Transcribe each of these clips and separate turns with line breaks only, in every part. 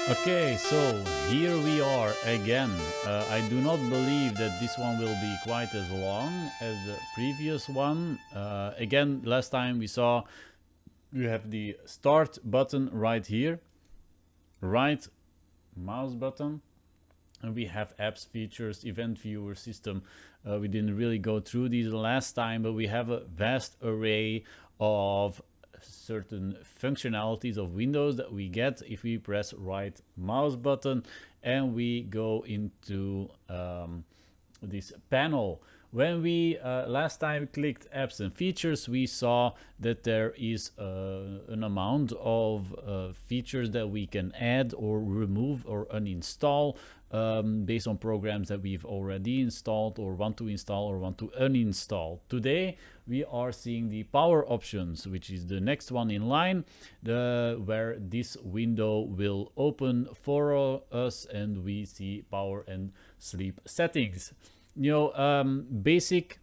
Okay, so here we are again. I do not believe that this one will be quite as long as the previous one. Again, last time we saw you have the start button right here, right mouse button, and we have apps, features, event viewer, system. We didn't really go through these last time, but we have a vast array of certain functionalities of Windows that we get if we press right mouse button and we go into this panel. When we last time clicked apps and features, we saw that there is an amount of features that we can add or remove or uninstall based on programs that we've already installed or want to install or want to uninstall. Today we are seeing the power options, which is the next one in line, where this window will open for us and we see power and sleep settings. You know, basic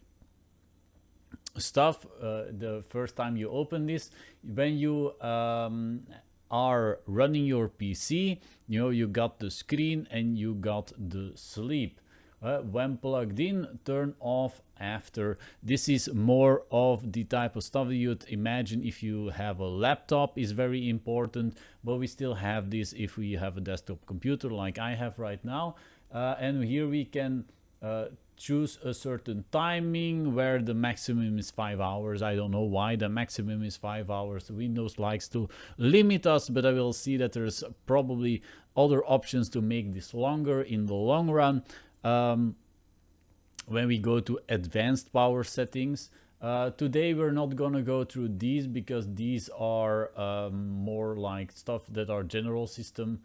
stuff. The first time you open this, when you are running your PC, you know, you got the screen and you got the sleep. When plugged in, turn off after. This is more of the type of stuff that you'd imagine if you have a laptop is very important, but we still have this if we have a desktop computer like I have right now. And here we can choose a certain timing where the maximum is 5 hours. I don't know why the maximum is 5 hours. Windows likes to limit us, but I will see that there's probably other options to make this longer in the long run. When we go to advanced power settings, today we're not gonna go through these because these are more like stuff that are general system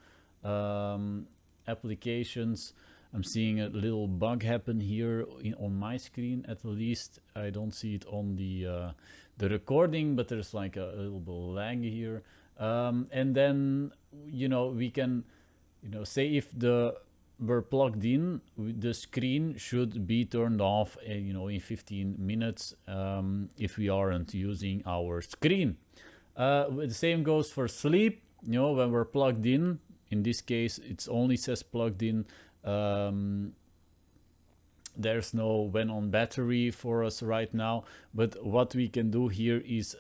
applications. I'm seeing a little bug happen here on my screen, at least. I don't see it on the recording, but there's like a little bit of lag here. And then, you know, we can, you know, say if we're plugged in, the screen should be turned off, you know, in 15 minutes if we aren't using our screen. The same goes for sleep. You know, when we're plugged in this case, it only says plugged in. There's no when on battery for us right now, but what we can do here is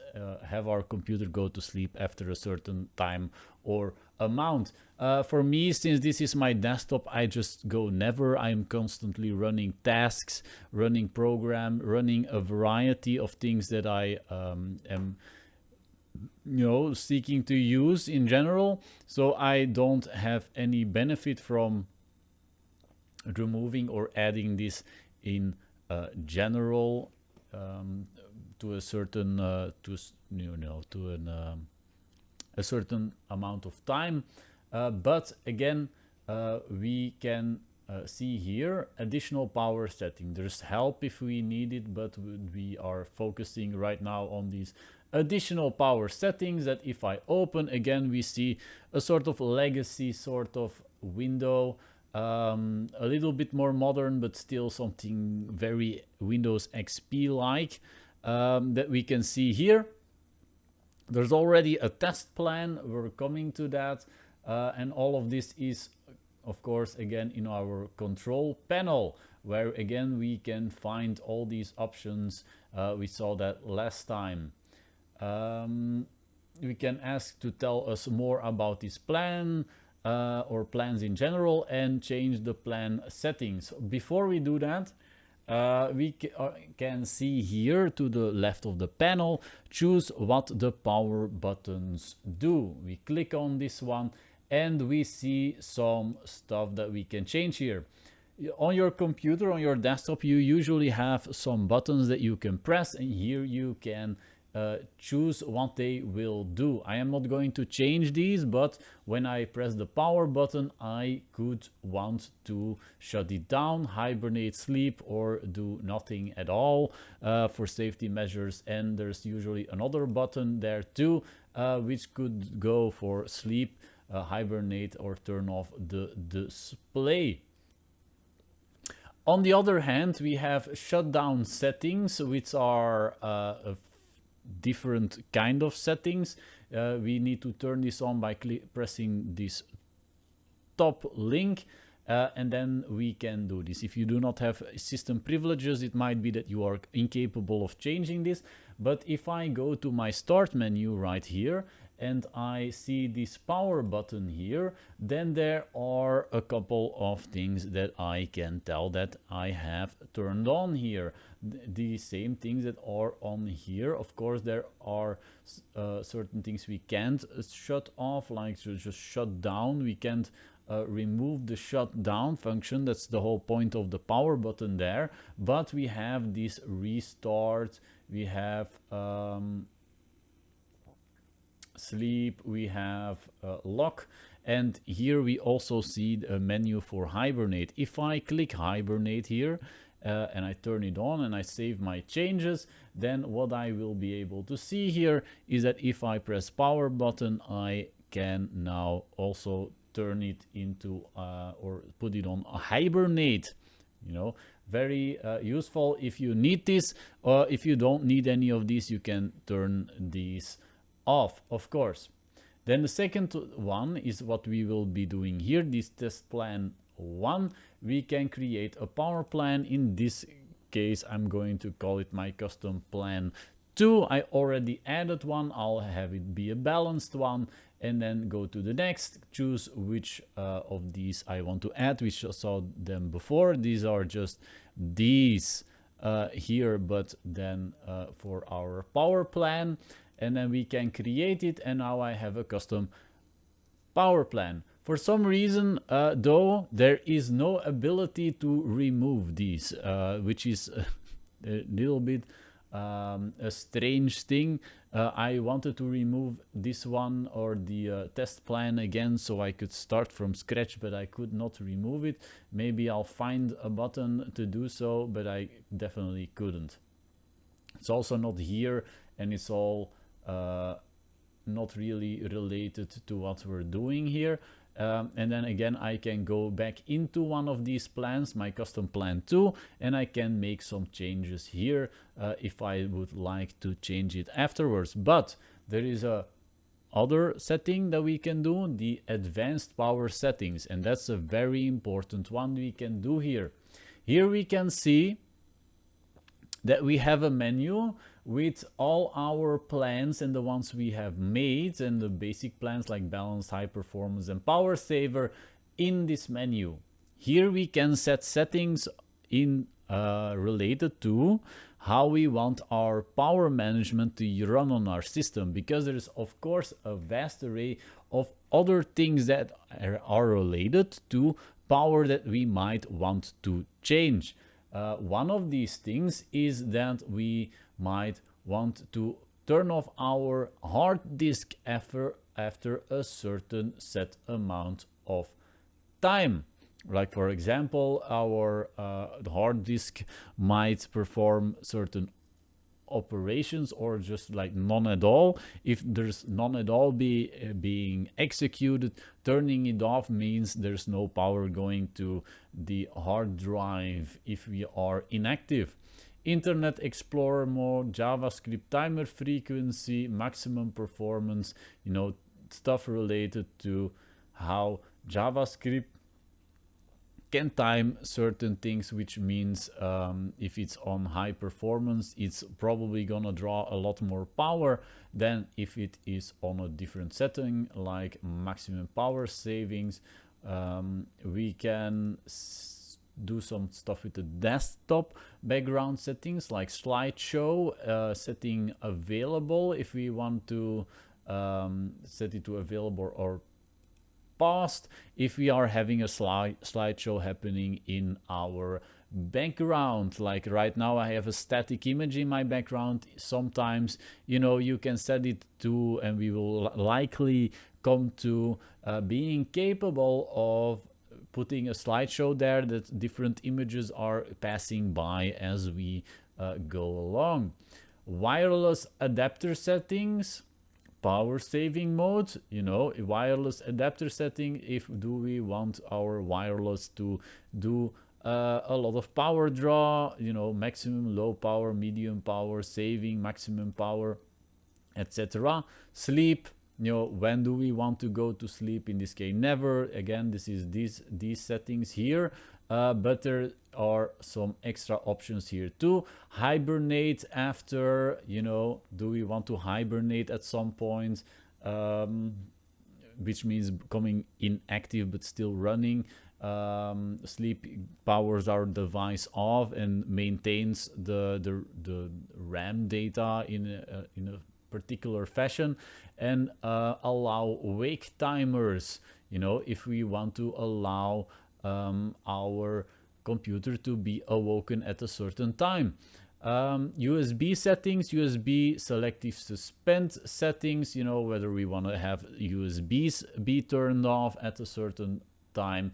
have our computer go to sleep after a certain time or amount. For me, since this is my desktop, I just go never. I'm constantly running tasks, running program, running a variety of things that I am, you know, seeking to use in general. So I don't have any benefit from removing or adding this in general to a certain a certain amount of time, but again we can see here additional power setting. There's help if we need it, but we are focusing right now on these additional power settings that if I open again, we see a sort of legacy sort of window. A little bit more modern, but still something very Windows XP like that we can see here. There's already a test plan. We're coming to that. And all of this is, of course, again in our control panel, where again we can find all these options. We saw that last time. We can ask to tell us more about this plan. Or plans in general, and change the plan settings. Before we do that, we can see here to the left of the panel, choose what the power buttons do. We click on this one and we see some stuff that we can change here. On your computer, on your desktop, you usually have some buttons that you can press, and here you can choose what they will do. I am not going to change these, but when I press the power button, I could want to shut it down, hibernate, sleep, or do nothing at all for safety measures. And there's usually another button there too, which could go for sleep, hibernate, or turn off the display. On the other hand, we have shutdown settings, which are a different kind of settings. We need to turn this on by pressing this stop link. And then we can do this. If you do not have system privileges, it might be that you are incapable of changing this. But if I go to my start menu right here and I see this power button here, then there are a couple of things that I can tell that I have turned on here. The same things that are on here. Of course, there are certain things we can't shut off, like just shut down. We can't remove the shutdown function. That's the whole point of the power button there. But we have this restart, we have sleep, we have lock, and here we also see a menu for Hibernate. If I click Hibernate here and I turn it on and I save my changes, then what I will be able to see here is that if I press power button, I can now also turn it into or put it on a Hibernate. You know, very useful if you need this, or if you don't need any of these, you can turn these off, of course. Then the second one is what we will be doing here, this test plan 1. We can create a power plan. In this case, I'm going to call it my custom plan 2. I already added one. I'll have it be a balanced one, and then go to the next, choose which of these I want to add. We saw them before. These are just these here, but then for our power plan, and then we can create it, and now I have a custom power plan. For some reason, though, there is no ability to remove these, which is a little bit a strange thing. I wanted to remove this one or the test plan again so I could start from scratch, but I could not remove it. Maybe I'll find a button to do so, but I definitely couldn't. It's also not here, and it's all not really related to what we're doing here. And then again, I can go back into one of these plans, my custom plan 2, and I can make some changes here if I would like to change it afterwards. But there is a other setting that we can do, the advanced power settings, and that's a very important one we can do here. Here we can see that we have a menu with all our plans and the ones we have made, and the basic plans like balance, high performance, and power saver in this menu. Here we can set settings in related to how we want our power management to run on our system, because there is of course a vast array of other things that are related to power that we might want to change. One of these things is that we might want to turn off our hard disk after a certain set amount of time. Like for example, our hard disk might perform certain operations or just like none at all. If there's none at all being executed, turning it off means there's no power going to the hard drive if we are inactive. Internet Explorer mode, JavaScript timer frequency, maximum performance, you know, stuff related to how JavaScript can time certain things, which means if it's on high performance, it's probably gonna draw a lot more power than if it is on a different setting like maximum power savings. We can do some stuff with the desktop background settings like slideshow, setting available if we want to set it to available or past if we are having a slideshow happening in our background. Like right now I have a static image in my background. Sometimes, you know, you can set it to, and we will likely come to being capable of putting a slideshow there that different images are passing by as we go along. Wireless adapter settings, power saving mode, you know, wireless adapter setting. If do we want our wireless to do a lot of power draw, you know, maximum, low power, medium power, saving, maximum power, etc. Sleep, you know, when do we want to go to sleep? In this case, never. Again, this is these settings here, but there are some extra options here too. Hibernate after, you know, do we want to hibernate at some point, which means becoming inactive but still running. Sleep powers our device off and maintains the RAM data in a particular fashion, and allow wake timers, you know, if we want to allow our computer to be awoken at a certain time. USB settings, USB selective suspend settings, you know, whether we want to have USBs be turned off at a certain time.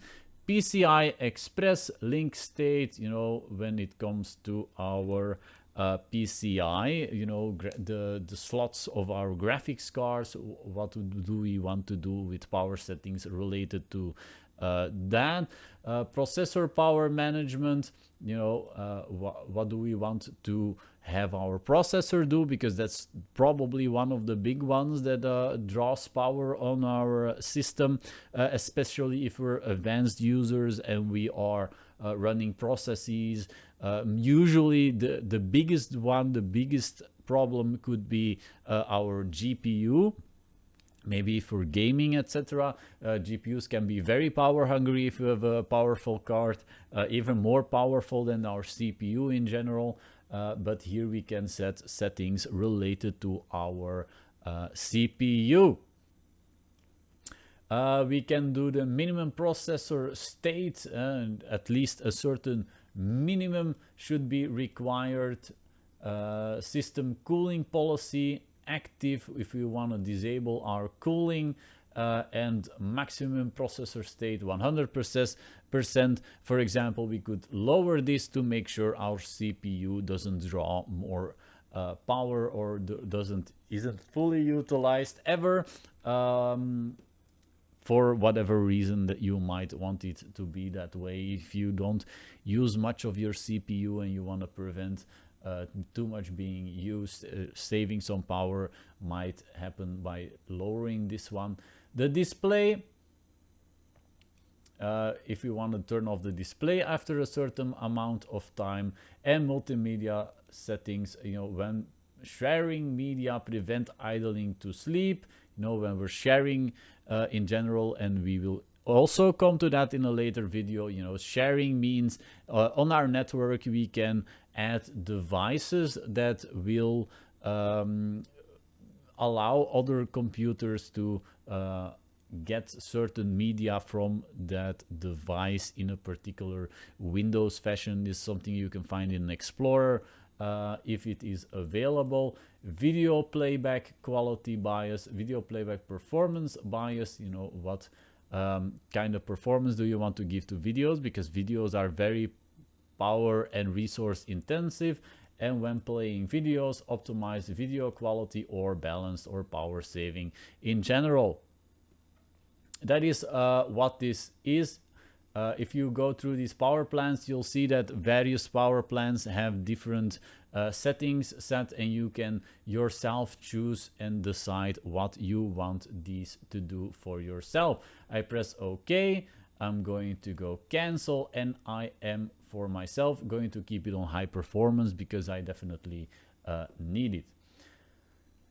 PCI Express link state, you know, when it comes to our PCI, you know, the slots of our graphics cards, what do we want to do with power settings related to that. Processor power management, you know, what do we want to have our processor do, because that's probably one of the big ones that draws power on our system, especially if we're advanced users and we are running processes. Usually the biggest problem could be our GPU. Maybe for gaming, etc. GPUs can be very power hungry if you have a powerful card, even more powerful than our CPU in general. But here we can set settings related to our CPU. We can do the minimum processor state, and at least a certain minimum should be required. System cooling policy active if we want to disable our cooling, and maximum processor state 100%. For example, we could lower this to make sure our CPU doesn't draw more power or isn't fully utilized ever, for whatever reason that you might want it to be that way. If you don't use much of your CPU and you want to prevent too much being used, saving some power might happen by lowering this one. The display, if we want to turn off the display after a certain amount of time. And multimedia settings, you know, when sharing media, prevent idling to sleep, you know, when we're sharing in general, and we will also come to that in a later video. You know, sharing means on our network we can add devices that will allow other computers to get certain media from that device in a particular Windows fashion. This is something you can find in Explorer if it is available. Video playback quality bias, video playback performance bias, you know, what kind of performance do you want to give to videos, because videos are very power and resource intensive, and when playing videos, optimize video quality or balanced or power saving in general. That is what this is. If you go through these power plans, you'll see that various power plans have different settings set, and you can yourself choose and decide what you want these to do for yourself. I press OK. I'm going to go cancel, and I am for myself going to keep it on high performance because I definitely need it.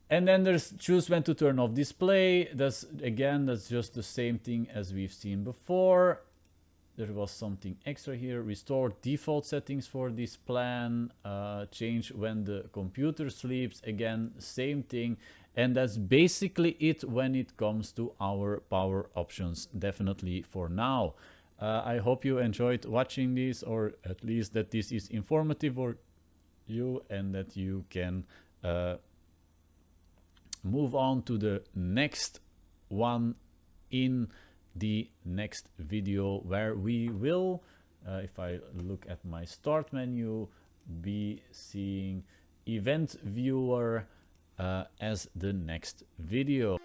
And then there's choose when to turn off display. That's just the same thing as we've seen before. There was something extra here. Restore default settings for this plan. Change when the computer sleeps. Again, same thing. And that's basically it when it comes to our power options, definitely for now. I hope you enjoyed watching this, or at least that this is informative for you, and that you can move on to the next one in the next video, where we will, if I look at my start menu, be seeing event viewer as the next video.